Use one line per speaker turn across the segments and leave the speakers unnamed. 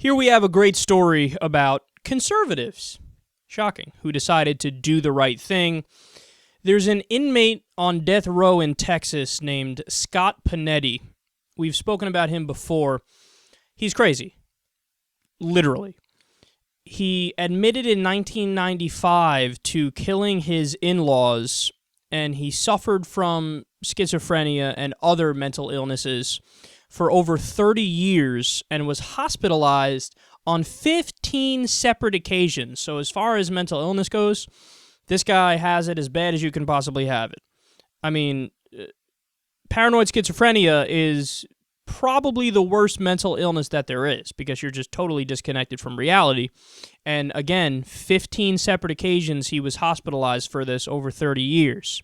Here we have a great story about conservatives, shocking, who decided to do the right thing. There's an inmate on death row in Texas named Scott Panetti. We've spoken about him before. He's crazy, literally. He admitted in 1995 to killing his in-laws, and he suffered from schizophrenia and other mental illnesses for over 30 years and was hospitalized on 15 separate occasions. So as far as mental illness goes, this guy has it as bad as you can possibly have it. I mean, paranoid schizophrenia is probably the worst mental illness that there is because you're just totally disconnected from reality. And again, 15 separate occasions he was hospitalized for this over 30 years.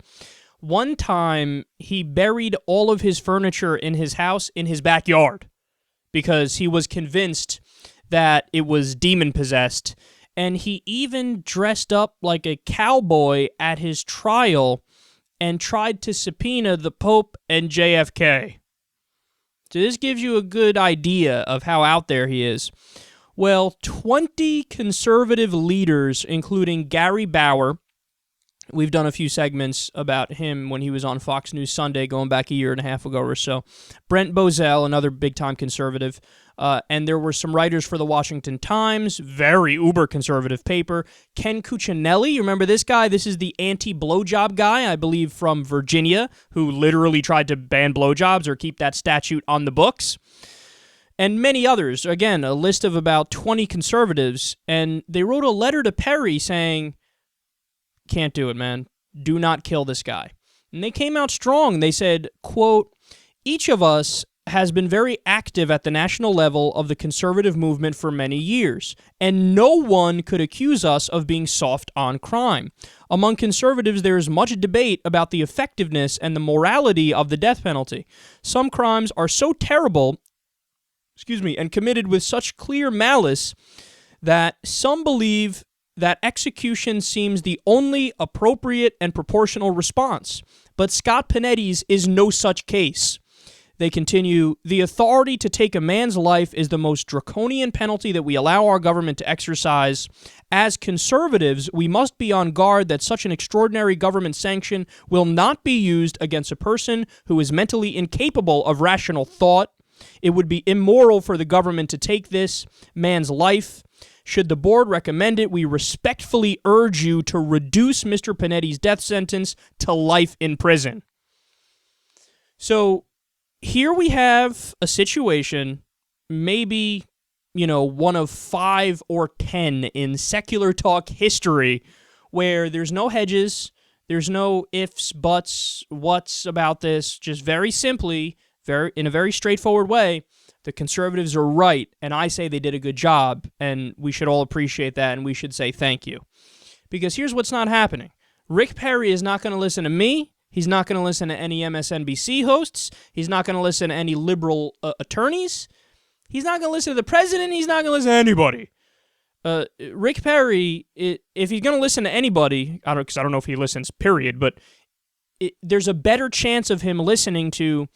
One time, he buried all of his furniture in his house in his backyard because he was convinced that it was demon-possessed, and he even dressed up like a cowboy at his trial and tried to subpoena the Pope and JFK. So this gives you a good idea of how out there he is. Well, 20 conservative leaders, including Gary Bauer, we've done a few segments about him when he was on Fox News Sunday going back a year and a half ago or so. Brent Bozell, another big-time conservative. And there were some writers for the Washington Times, very uber-conservative paper. Ken Cuccinelli, you remember this guy? This is the anti-blowjob guy, I believe, from Virginia, who literally tried to ban blowjobs or keep that statute on the books. And many others. Again, a list of about 20 conservatives. And they wrote a letter to Perry saying, can't do it, man. Do not kill this guy. And they came out strong. They said, quote, each of us has been very active at the national level of the conservative movement for many years, and no one could accuse us of being soft on crime. Among conservatives, there is much debate about the effectiveness and the morality of the death penalty. Some crimes are so terrible, and committed with such clear malice that some believe that execution seems the only appropriate and proportional response. But Scott Panetti's is no such case. They continue, the authority to take a man's life is the most draconian penalty that we allow our government to exercise. As conservatives, we must be on guard that such an extraordinary government sanction will not be used against a person who is mentally incapable of rational thought. It would be immoral for the government to take this man's life. Should the board recommend it, we respectfully urge you to reduce Mr. Panetti's death sentence to life in prison. So here we have a situation, maybe, one of 5 or 10 in SecularTalk history, where there's no hedges, there's no ifs, buts, whats about this, just very simply, in a very straightforward way, the conservatives are right, and I say they did a good job, and we should all appreciate that, and we should say thank you. Because here's what's not happening. Rick Perry is not going to listen to me. He's not going to listen to any MSNBC hosts. He's not going to listen to any liberal attorneys. He's not going to listen to the president. He's not going to listen to anybody. Rick Perry, if he's going to listen to anybody, because I don't know if he listens, period, but there's a better chance of him listening to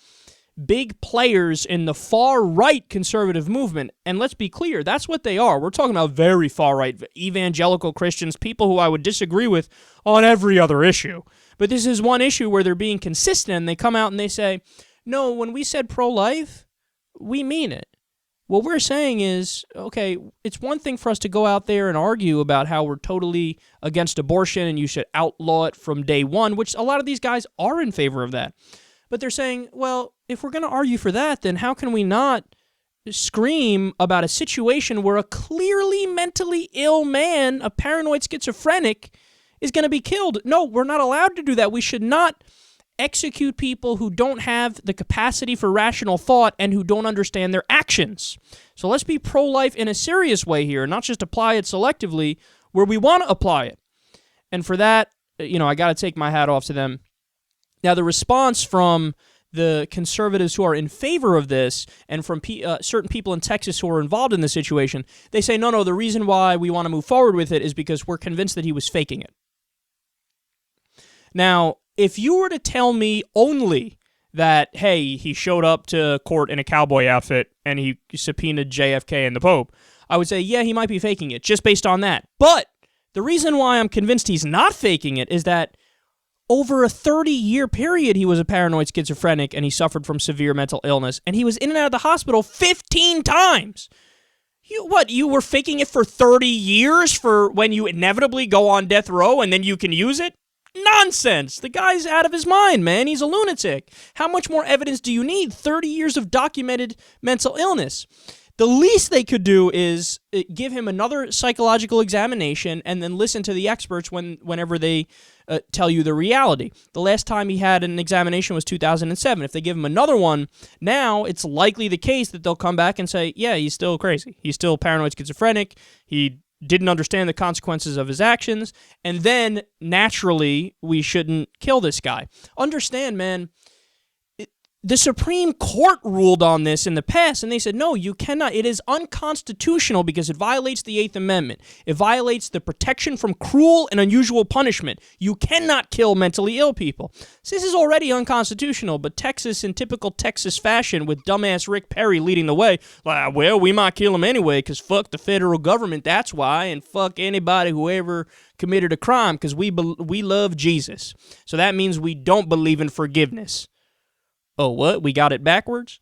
big players in the far-right conservative movement. And let's be clear, that's what they are. We're talking about very far-right evangelical Christians, people who I would disagree with on every other issue. But this is one issue where they're being consistent, and they come out and they say, no, when we said pro-life, we mean it. What we're saying is, okay, it's one thing for us to go out there and argue about how we're totally against abortion and you should outlaw it from day one, which a lot of these guys are in favor of that. But they're saying, well, if we're going to argue for that, then how can we not scream about a situation where a clearly mentally ill man, a paranoid schizophrenic, is going to be killed? No, we're not allowed to do that. We should not execute people who don't have the capacity for rational thought and who don't understand their actions. So let's be pro-life in a serious way here, not just apply it selectively where we want to apply it. And for that, I got to take my hat off to them. Now, the response from the conservatives who are in favor of this and from certain people in Texas who are involved in this situation, they say, no, the reason why we want to move forward with it is because we're convinced that he was faking it. Now, if you were to tell me only that, hey, he showed up to court in a cowboy outfit and he subpoenaed JFK and the Pope, I would say, yeah, he might be faking it just based on that. But the reason why I'm convinced he's not faking it is that over a 30-year period, he was a paranoid schizophrenic and he suffered from severe mental illness, and he was in and out of the hospital 15 times. You were faking it for 30 years for when you inevitably go on death row and then you can use it? Nonsense. The guy's out of his mind, man. He's a lunatic. How much more evidence do you need? 30 years of documented mental illness. The least they could do is give him another psychological examination and then listen to the experts whenever they tell you the reality. The last time he had an examination was 2007. If they give him another one, now it's likely the case that they'll come back and say, yeah, he's still crazy. He's still paranoid schizophrenic. He didn't understand the consequences of his actions. And then, naturally, we shouldn't kill this guy. Understand, man, the Supreme Court ruled on this in the past, and they said, no, you cannot. It is unconstitutional because it violates the Eighth Amendment. It violates the protection from cruel and unusual punishment. You cannot kill mentally ill people. So this is already unconstitutional, but Texas, in typical Texas fashion, with dumbass Rick Perry leading the way, like, well, we might kill him anyway because fuck the federal government, that's why, and fuck anybody who ever committed a crime because we love Jesus. So that means we don't believe in forgiveness. Oh, what? We got it backwards?